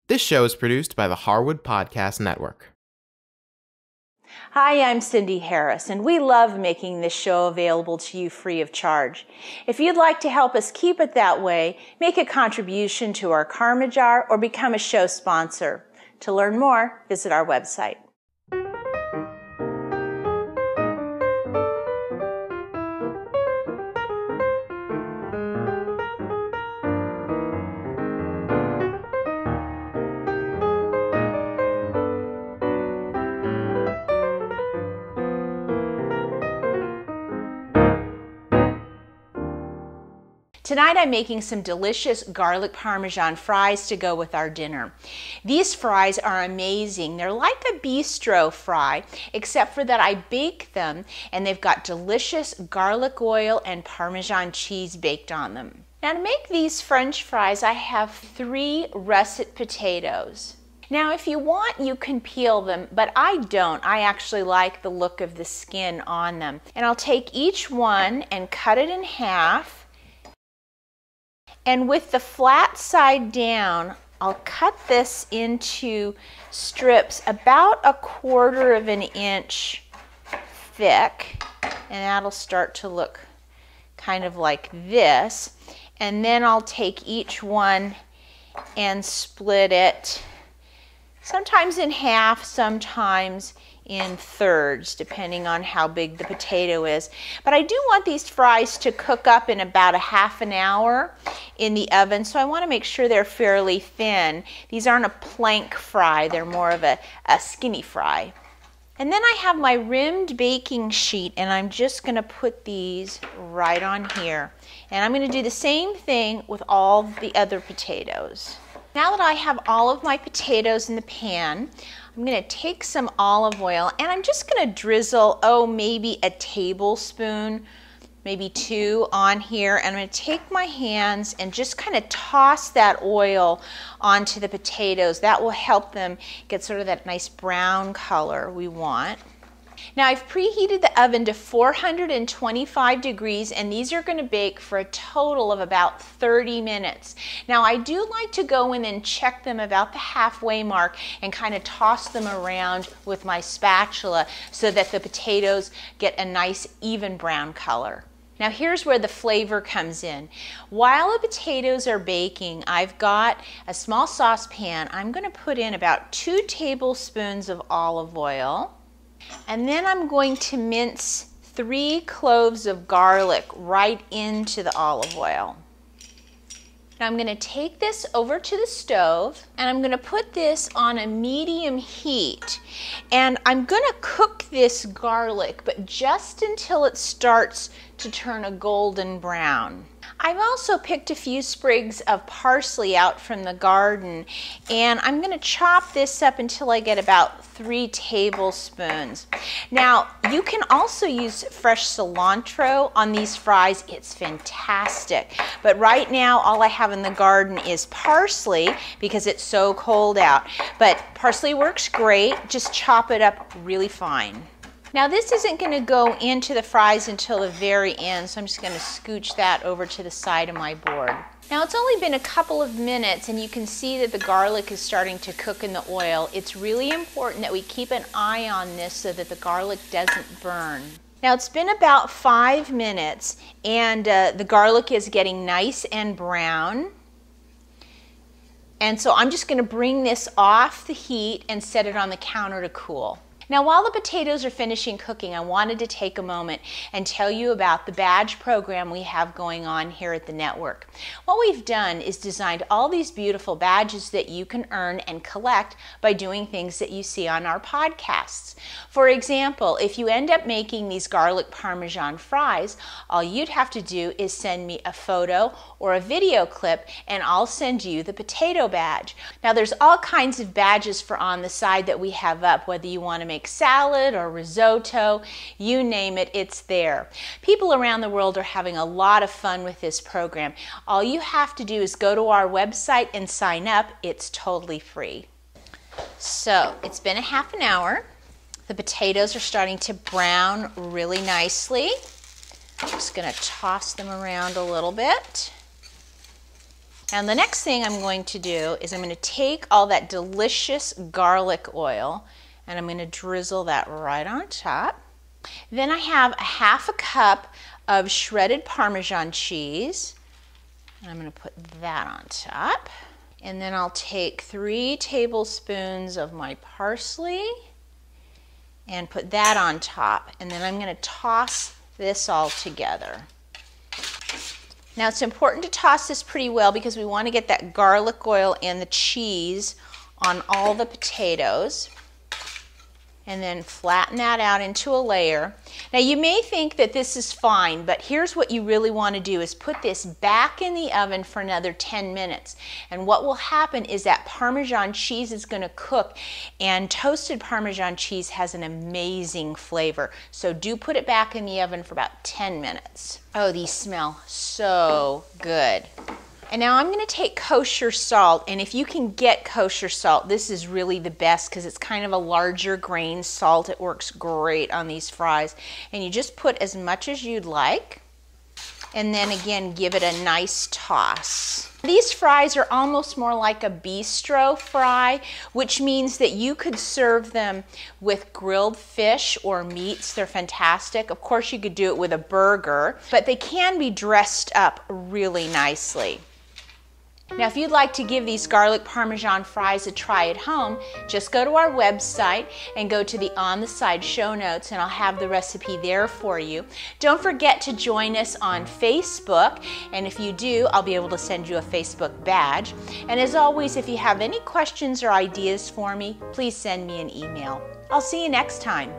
This show is produced by the Harwood Podcast Network. Hi, I'm Cindy Harris, and we love making this show available to you free of charge. If you'd like to help us keep it that way, make a contribution to our Karma Jar or become a show sponsor. To learn more, visit our website. Tonight I'm making some delicious garlic Parmesan fries to go with our dinner. These fries are amazing. They're like a bistro fry, except for that I bake them and they've got delicious garlic oil and Parmesan cheese baked on them. Now to make these French fries, I have 3 russet potatoes. Now if you want, you can peel them, but I don't. I actually like the look of the skin on them. And I'll take each one and cut it in half. And with the flat side down, I'll cut this into strips about 1/4 of an inch thick, and that'll start to look kind of like this. And then I'll take each one and split it, sometimes in half, sometimes in thirds, depending on how big the potato is. But I do want these fries to cook up in about 1/2 hour in the oven, so I want to make sure they're fairly thin. These aren't a plank fry, they're more of a skinny fry. And then I have my rimmed baking sheet, and I'm just going to put these right on here. And I'm going to do the same thing with all the other potatoes. Now that I have all of my potatoes in the pan, I'm going to take some olive oil and I'm just going to drizzle, maybe a tablespoon, maybe 2 on here. And I'm going to take my hands and just kind of toss that oil onto the potatoes. That will help them get sort of that nice brown color we want. Now I've preheated the oven to 425 degrees, and these are going to bake for a total of about 30 minutes. Now I do like to go in and check them about the halfway mark and kind of toss them around with my spatula so that the potatoes get a nice even brown color. Now here's where the flavor comes in. While the potatoes are baking, I've got a small saucepan. I'm going to put in about 2 tablespoons of olive oil. And then I'm going to mince 3 cloves of garlic right into the olive oil. Now I'm going to take this over to the stove and I'm going to put this on a medium heat. And I'm going to cook this garlic, but just until it starts to turn a golden brown. I've also picked a few sprigs of parsley out from the garden, and I'm going to chop this up until I get about 3 tablespoons. Now, you can also use fresh cilantro on these fries. It's fantastic. But right now, all I have in the garden is parsley because it's so cold out. But parsley works great. Just chop it up really fine. Now this isn't going to go into the fries until the very end, so I'm just going to scooch that over to the side of my board. Now it's only been a couple of minutes and you can see that the garlic is starting to cook in the oil. It's really important that we keep an eye on this so that the garlic doesn't burn. Now it's been about 5 minutes and the garlic is getting nice and brown. And so I'm just going to bring this off the heat and set it on the counter to cool. Now while the potatoes are finishing cooking, I wanted to take a moment and tell you about the badge program we have going on here at the network. What we've done is designed all these beautiful badges that you can earn and collect by doing things that you see on our podcasts. For example, if you end up making these garlic Parmesan fries, all you'd have to do is send me a photo or a video clip and I'll send you the potato badge. Now there's all kinds of badges for on the side that we have up, whether you want to make salad or risotto, you name it, it's there. People around the world are having a lot of fun with this program. All you have to do is go to our website and sign up. It's totally free. So it's been a half an hour. The potatoes are starting to brown really nicely. I'm just going to toss them around a little bit. And the next thing I'm going to do is I'm going to take all that delicious garlic oil and I'm going to drizzle that right on top. Then I have a half a cup of shredded Parmesan cheese. And I'm going to put that on top. And then I'll take 3 tablespoons of my parsley and put that on top. And then I'm going to toss this all together. Now it's important to toss this pretty well because we want to get that garlic oil and the cheese on all the potatoes. And then flatten that out into a layer. Now you may think that this is fine, but here's what you really want to do is put this back in the oven for another 10 minutes. And what will happen is that Parmesan cheese is going to cook, and toasted Parmesan cheese has an amazing flavor. So do put it back in the oven for about 10 minutes. Oh, these smell so good. And now I'm going to take kosher salt, and if you can get kosher salt, this is really the best because it's kind of a larger grain salt. It works great on these fries. And you just put as much as you'd like, and then again give it a nice toss. These fries are almost more like a bistro fry, which means that you could serve them with grilled fish or meats. They're fantastic. Of course, you could do it with a burger, but they can be dressed up really nicely. Now, if you'd like to give these garlic Parmesan fries a try at home, just go to our website and go to the On the Side show notes, and I'll have the recipe there for you. Don't forget to join us on Facebook, and if you do, I'll be able to send you a Facebook badge. And as always, if you have any questions or ideas for me, please send me an email. I'll see you next time.